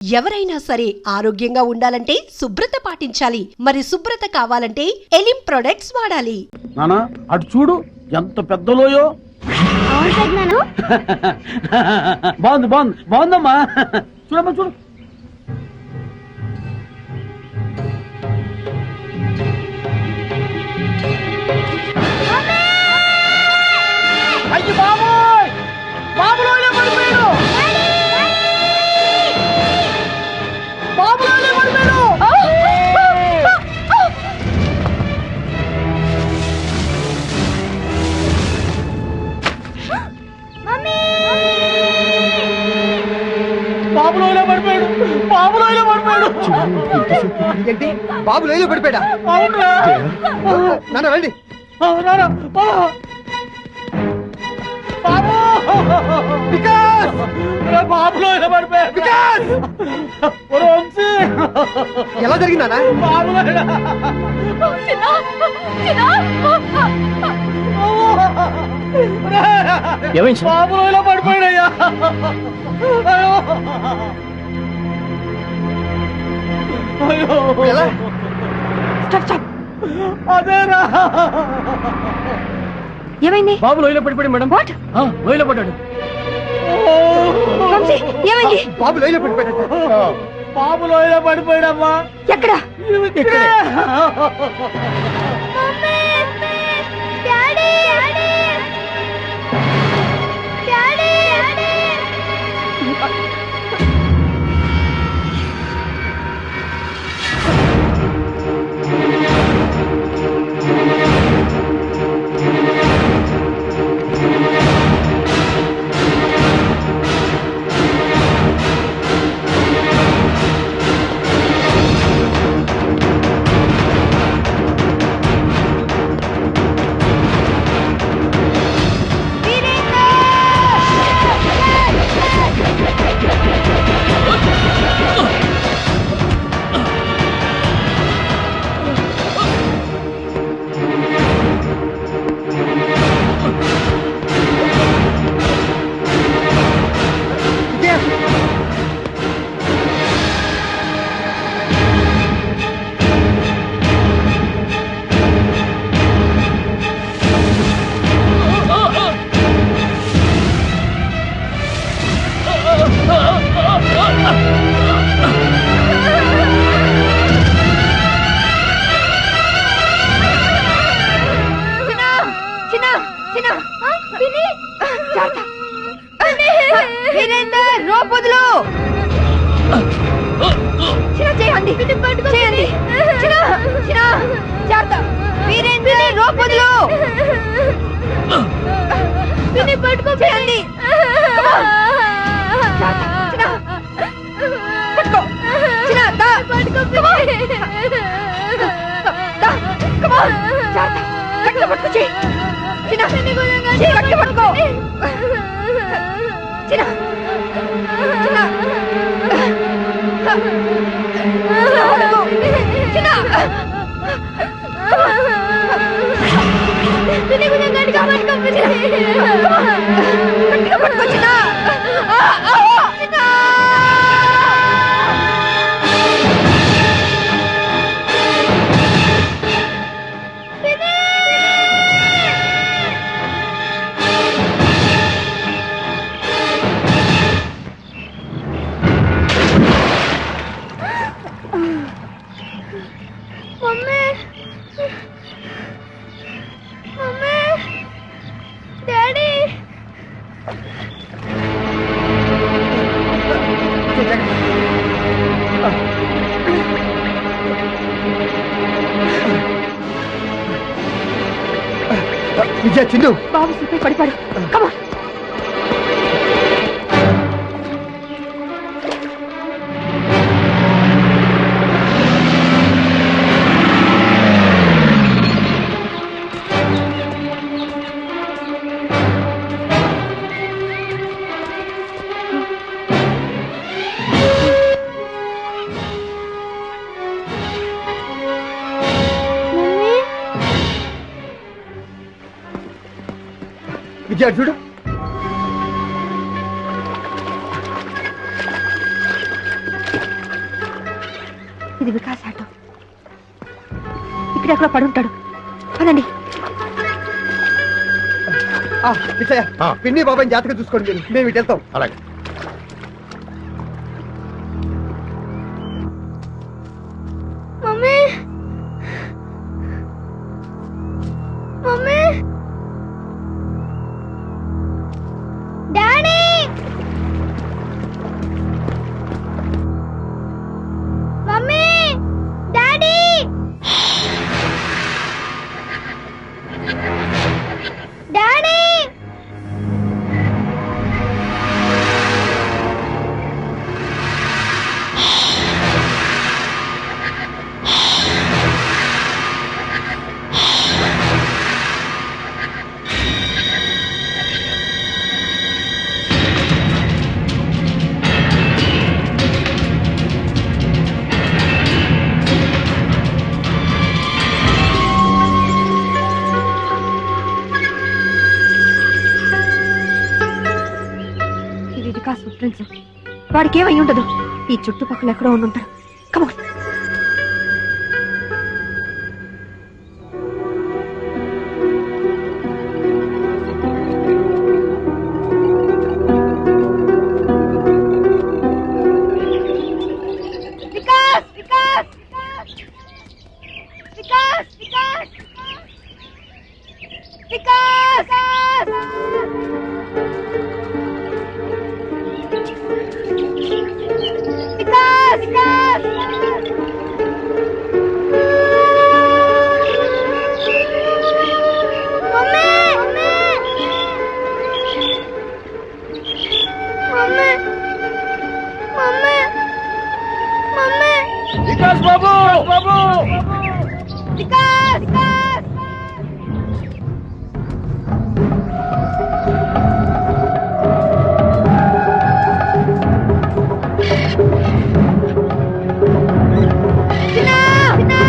ఎవరైనా సరే ఆరోగ్యంగా ఉండాలంటే శుభ్రత పాటించాలి. మరి శుభ్రత కావాలంటే ఎలిం ప్రొడక్ట్స్ వాడాలి. నానా అటు చూడు ఎంత పెద్దలోయో. బాగుంది బాగుంది బాగుందమ్మా. చూడమ్మా చూడు. అయ్యి బాబోయ్, బాబులోనే పడిపోయాడు. బాబులోనే పడిపోయాడు. బాబులోనే పడిపోయాడు. బాబులోనే పడిపోయాడు. ఏంటి బాబు లోయలో పడిపోయాడా? అవునా నాన్న రండి. నానా బాబు వికాస్, బాబులోనే పడిపోయాడు. వికాస్ ఎలా జరిగింది నాన్న? బాబులోనే బాబులోనే పడిపోయాడయ్యా. ఎలా? అదేరా ఏమైంది? బాబు లోయలో పడిపోయాడు మేడం. వాట్? లోయలో పడ్డాడు. ఏమైంది? బాబు లోయలో పడిపోయాడు. బాబు లోయలో పడిపోయాడమ్మా. ఎక్కడ? ఇక్కడే. విజయ చిందు బాబు సూపర్ పడిపాడు. కమా విజయ చూడు. ఇది వికాస్ ఆటో. ఇక్కడెక్కడ పడుంటాడు. పదండి. విజయ పిన్ని బాబాయ్ జాతకం చూసుకోండి మీరు, మేము ఇటు వెళ్తాం. అలాగే. Mummy mummy daddy mummy daddy daddy ఇది వికాస్ ఫుట్ ప్రింట్స్. వాడికి ఏమై ఉండదు. ఈ చుట్టుపక్కల ఎక్కడో ఉండుంటాడు. Come on. Vikas Vikas Vikas Vikas Vikas Vikas Vikas mummy mummy mummy mummy Vikas బాబు బాబు వికాస్ వికాస్ చిన్నా చిన్నా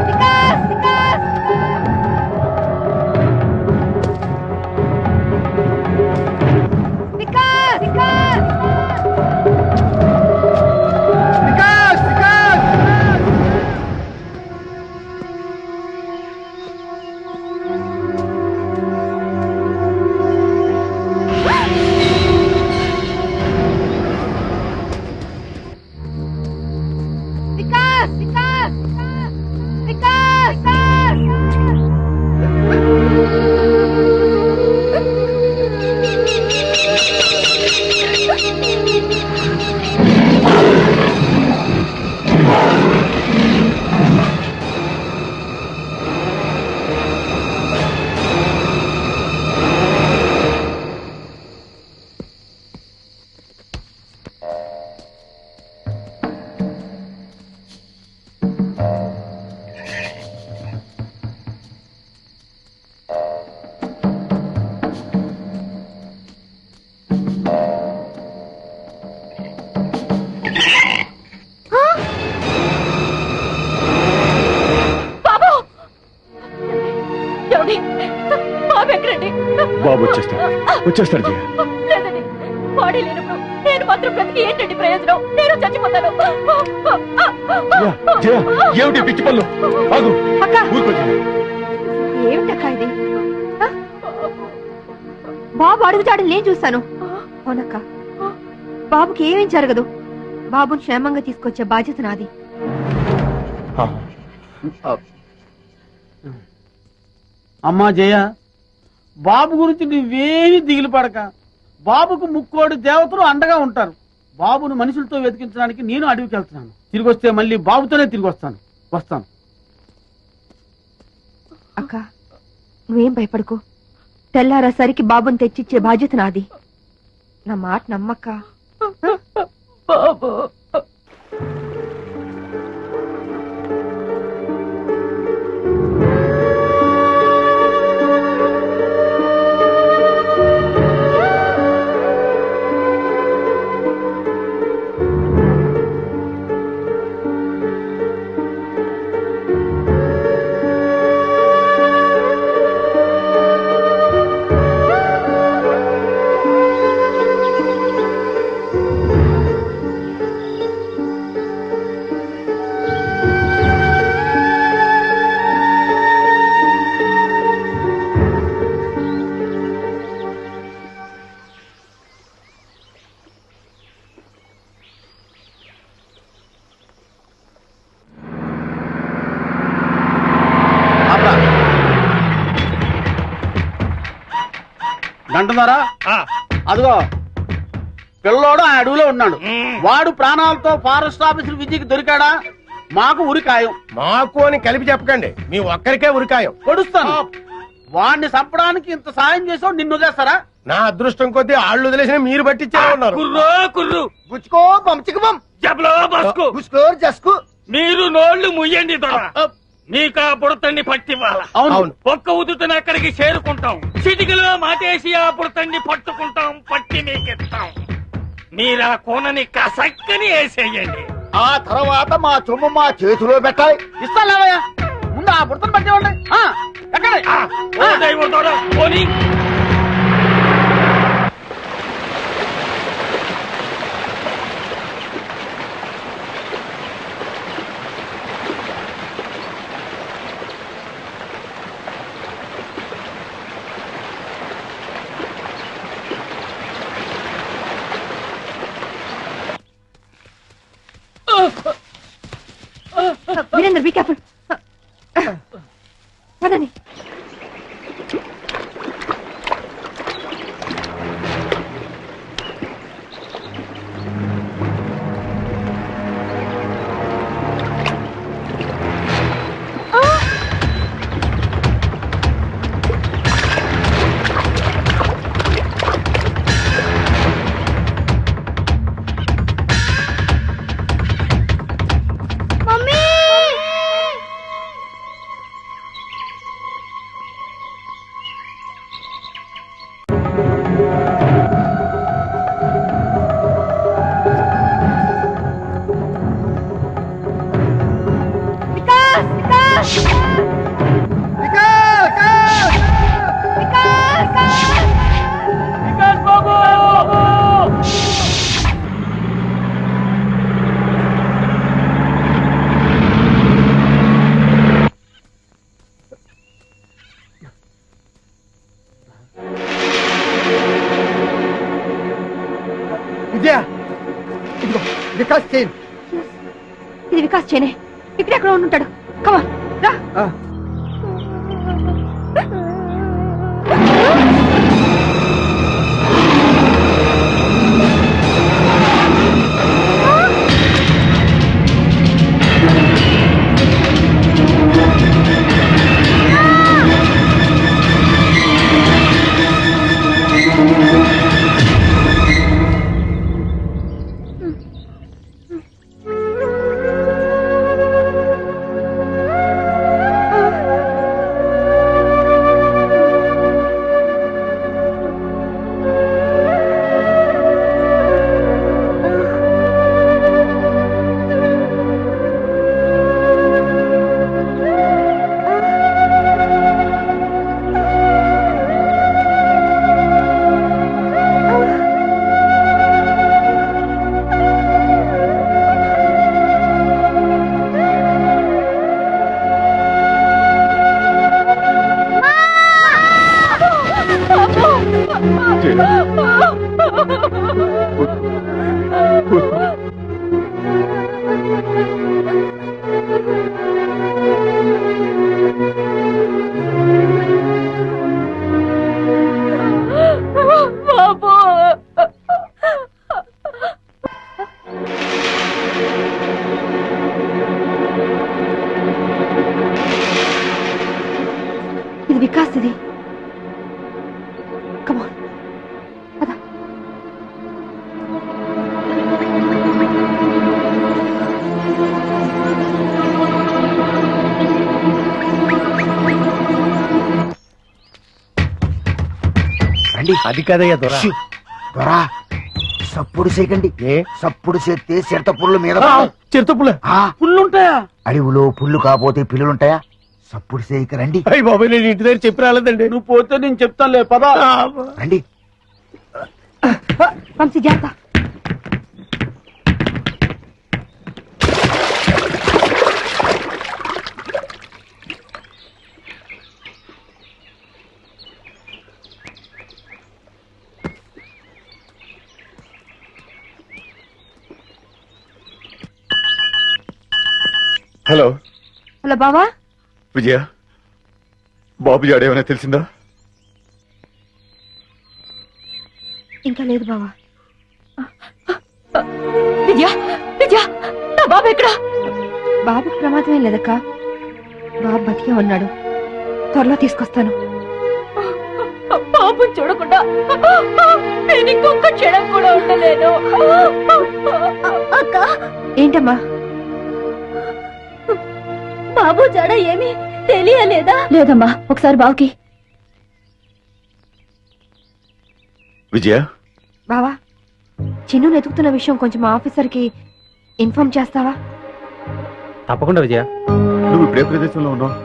వికాస్ వికాస్ వికాస్ వికాస్ వికాస్ వికాస్ వికాస్ వికాస్ వికాస్ వికాస్ బాబు ఎవడి బాబు ఎక్కడండి? బాబు వచ్చేస్తాడు జయ. లేదండి, బాడీ లేనప్పుడు నేను మాత్రం బ్రతికి ఏంటండి ప్రయోజనం? నేను చచ్చిపోతాను. జయ, ఏమిటి పిచ్చి పనులు? ఆగు. అక్క ఊరుకో జయ. ఏమిటక్క ఇది? బాబు అడుగుతాడు, నేను చూస్తాను. అవునక్క, బాబుకి ఏమీ జరగదు. బాబుని క్షేమంగా తీసుకొచ్చే బాధ్యత నాది. అమ్మా జయ, బాబు గురించి నువ్వేమీ దిగులు పడక. బాబుకు ముక్కోడి దేవతలు అండగా ఉంటారు. బాబును మనుషులతో వెతికించడానికి నేను అడవికి వెళ్తున్నాను. తిరిగి వస్తే మళ్ళీ బాబుతోనే తిరిగి వస్తాను. అక్క, నువ్వేం భయపడకు. తెల్లారేసరికి బాబుని తెచ్చిచ్చే బాధ్యత నాది. నా మాట నమ్మక్క. బాబు అంటున్నారా? అదిగో పిల్లోడు ఆ అడవిలో ఉన్నాడు. వాడు ప్రాణాలతో ఫారెస్ట్ ఆఫీసర్ విజయ్కి దొరికాడా మాకు ఉరికాయం. మాకు అని కలిపి చెప్పకండి, మీ ఒక్కరికే ఉరికాయం. పొడుస్తాను. వాడిని చంపడానికి ఇంత సాయం చేసావు, నిన్ను వదిలేస్తారా? నా అదృష్టం కొద్దీ ఆళ్ళు వదిలేసిన మీరు పట్టించే ఉన్నారు. కుర్రు గుచ్చుకో పంచికం జబలో బస్కు గుచ్చుకోరు జస్కు. మీరు నోళ్లు ముయ్యండి దొర. నీకా బుడతండి పట్టివ్వాల. అవును. ఒక్క ఉదుటన అక్కడికి చేరుకుంటాం. చిటికలో మాటేసి ఆ బుడతండి పట్టుకుంటాం, పట్టి మీకిస్తాం. మీరా కోనని కసక్కని వేసేయండి. ఆ తర్వాత మా సొమ్ము మా చేతిలో పెట్టాలి. ఇస్తాలేవయ్యా, ముందు ఆ బుడతను పట్టేవాడి. ఎక్కడ ఓ దైవం దొర, పోనీ. Veerendra be careful. పదండి. విజయ ఇదిగో వికాస్ చైన్. ఇది వికాస్ చేనే. ఇక్కడెక్కడ ఉంటుంటాడు. కమా రా. ఇది వికాస్. ఇది కమాన్ పద. రండి. అది కదయ్యా దొరా. దొరా సప్పుడు చేయకండి. సప్పుడు చేస్తే చిరత పుల్ల మీద చిరుతపుల పుల్లుంటాయా? అడవిలో పుల్లు కాపోతే పిల్లులుంటాయా? సప్పుడు చేయక రండి. అయ్యి బాబాయ్, నేను ఇంటి దగ్గర చెప్పి రాలేదండి. నువ్వు పోతే నేను చెప్తానులే, పదా. రండి. వంశీ జాగ్రత్త. హలో హలో బావా. విజయ, బాబు జాడేమైనా తెలిసిందా? ఇంకా లేదు బావా. విద్యా విద్యా, నా బాబు ఎక్కడా? బాబుకు ప్రమాదం ఏం లేదక్క, బాబు బతికే ఉన్నాడు. త్వరలో తీసుకొస్తాను. బాబు చూడకుండా నేను ఇంకొక క్షణం కూడా ఉండలేను. అక్క, ఏంటమ్మా? బాబు జడ ఏమీ తెలియలేదా? లేదమ్మా, ఒకసారి బావుకి. విజయ, బావా, చిన్ను వెతుకుతున్న విషయం కొంచెం ఆఫీసర్కి ఇన్ఫార్మ్ చేస్తావా? తప్పకుండా విజయ. నువ్వు ఇప్పుడే ప్రదేశంలో ఉన్నావు?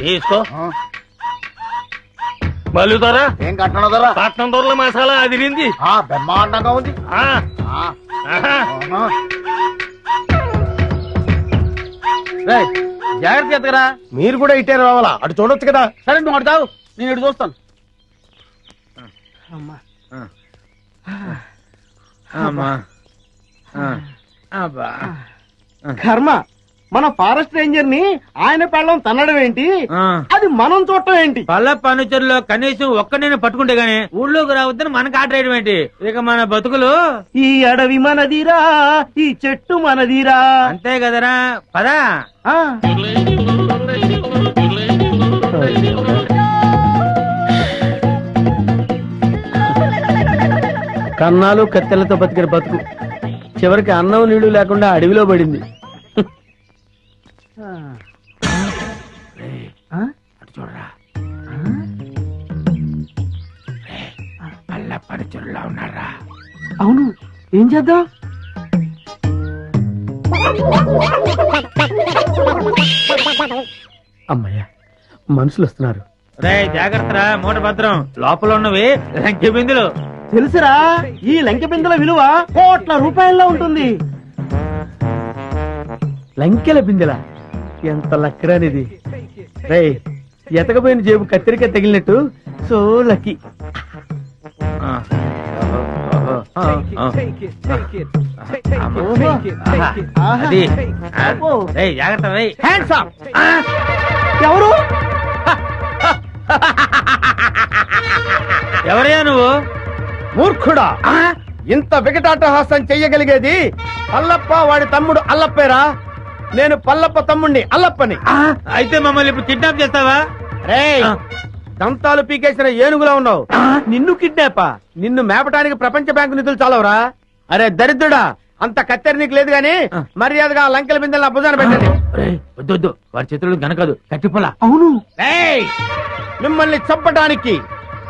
తీసుకో. మళ్ళీ ధర ఏం కట్టడం ధర? పట్నం ధరల మసాలా అదిరింది. బ్రహ్మాండంగా ఉంది. రేయ్, జాగ్రత్త ఎత్తగరా. మీరు కూడా ఇటే రావాలా? అటు చూడొచ్చు కదా. సరే నువ్వు అటు తాగు, నేను ఇటు చూస్తాను. అమ్మా అమ్మా. అబ్బా. కర్మ, మన ఫారెస్ట్ రేంజర్ ని ఆయన పెళ్ళం తన్నడం ఏంటి, అది మనం చూడటం ఏంటి? పల్ల పనుచరులో కనీసం ఒక్క నేను పట్టుకుంటే గానీ ఊళ్ళోకి రావద్దని మనకు ఆట వేయడం ఏంటి? ఇక మన బతుకులు ఈ అడవి మనదిరా, ఈ చెట్టు మనదిరా. అంతే కదరా, పదా. కన్నాలు కత్తెలతో బతికిన బతుకు చివరికి అన్నం నీళ్లు లేకుండా అడవిలో పడింది. అటు చూడరా, పల్ల పనుచరులా ఉన్నారా? అవును, ఏం చేద్దాం? అమ్మయ్య, మనుషులు వస్తున్నారు. రే జాగ్రత్తరా, మూట భద్రం. లోపల ఉన్నవి లంకె బిందులు. తెలుసురా, ఈ లంకె బిందెల విలువ కోట్ల రూపాయల్లో ఉంటుంది. లంకెల బిందెల ఎంత లక్కరానిది. రే, ఎతకపోయిన జేబు కత్తిరిక తగిలినట్టు. So lucky. అది రేయ్, జాగ్రత్త రేయ్. Hands up. ఎవరు? ఎవరయ్యా నువ్వు? మూర్ఖుడా, ఇంత వికటాటహాసం చెయ్యగలిగేది పల్లప్ప వాడి తమ్ముడు అల్లప్పేరా. నేను పల్లప్ప తమ్ముణ్ణి అల్లప్పని. అయితే మమ్మల్ని ఇప్పుడు కిడ్నాప్ చేస్తావా? రేయ్, దంతాలు పీకేసిన ఏనుగులా ఉన్నావు. నిన్ను కిడ్నాపా? నిన్ను మేపటానికి ప్రపంచ బ్యాంకు నిధులు చాలవరా? అరే దరిద్రుడా, అంత కత్తెర నీకు లేదు గాని మర్యాదగా లంకెల బిందెల భుజాన పెట్టండి. వద్దు వద్దు, వాడి చేతులు గనకదు, కట్టిపోలా. అవును. మిమ్మల్ని చంపటానికి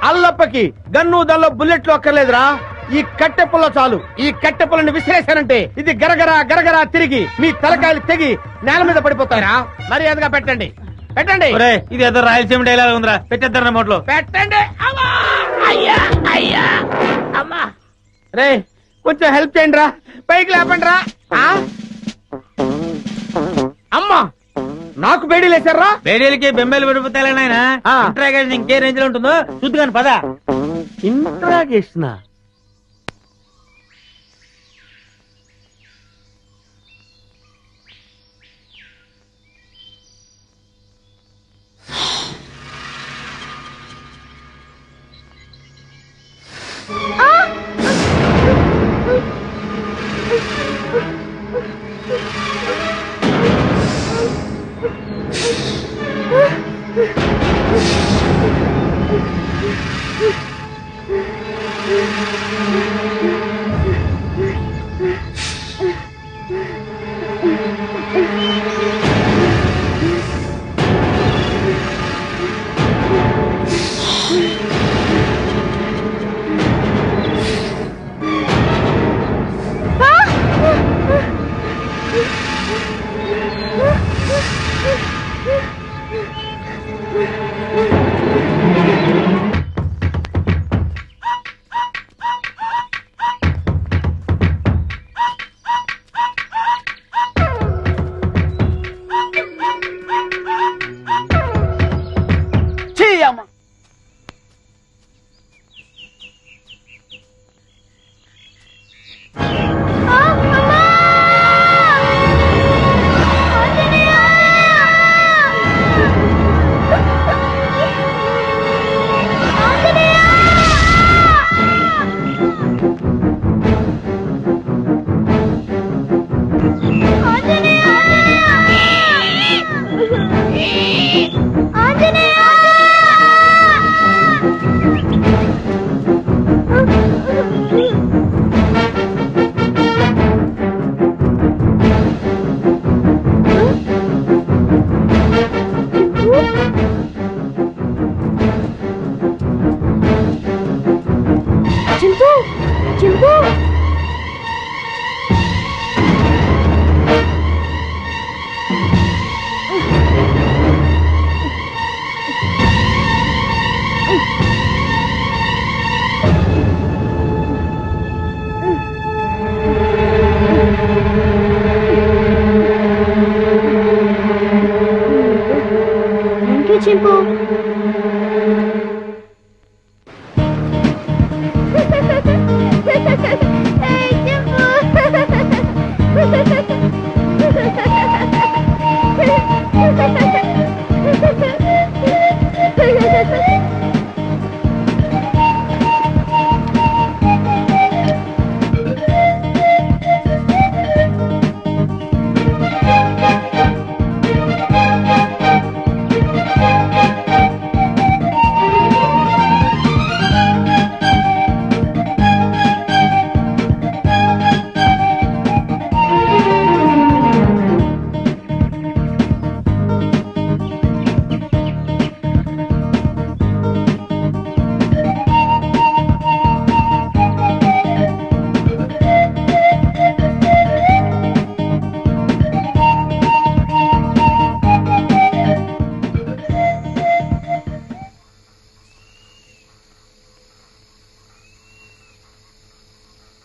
అల్లప్పకి గన్ను దల్లో బుల్లెట్లు అక్కర్లేదురా. ఈ కట్టెపుల్ల చాలు. ఈ కట్టెపుల్లని విసిరేశారంటే ఇది గరగరా గరగరా తిరిగి మీ తలకాయలు తెగి నేల మీద పడిపోతారా. మర్యాదగా పెట్టండి, పెట్టండి. ఇది ఏదో రాయలసీమ డైలాగ్ ఉందిరా, పెట్టేద్దరు నోట్లో. పెట్టండి. రే, కొంచెం హెల్ప్ చేయండి రా, పైకి లేపండి రా. అమ్మా, నాకు బేడీ లేచారా? బేడీలకి బెంబేలు పడిపోతాయి నాయన. ఇంట్రాగేషన్ ఇంకే రేంజ్ లో ఉంటుందో చూద్దుగాని పద. ఇంట్రాగేషన్ ఓం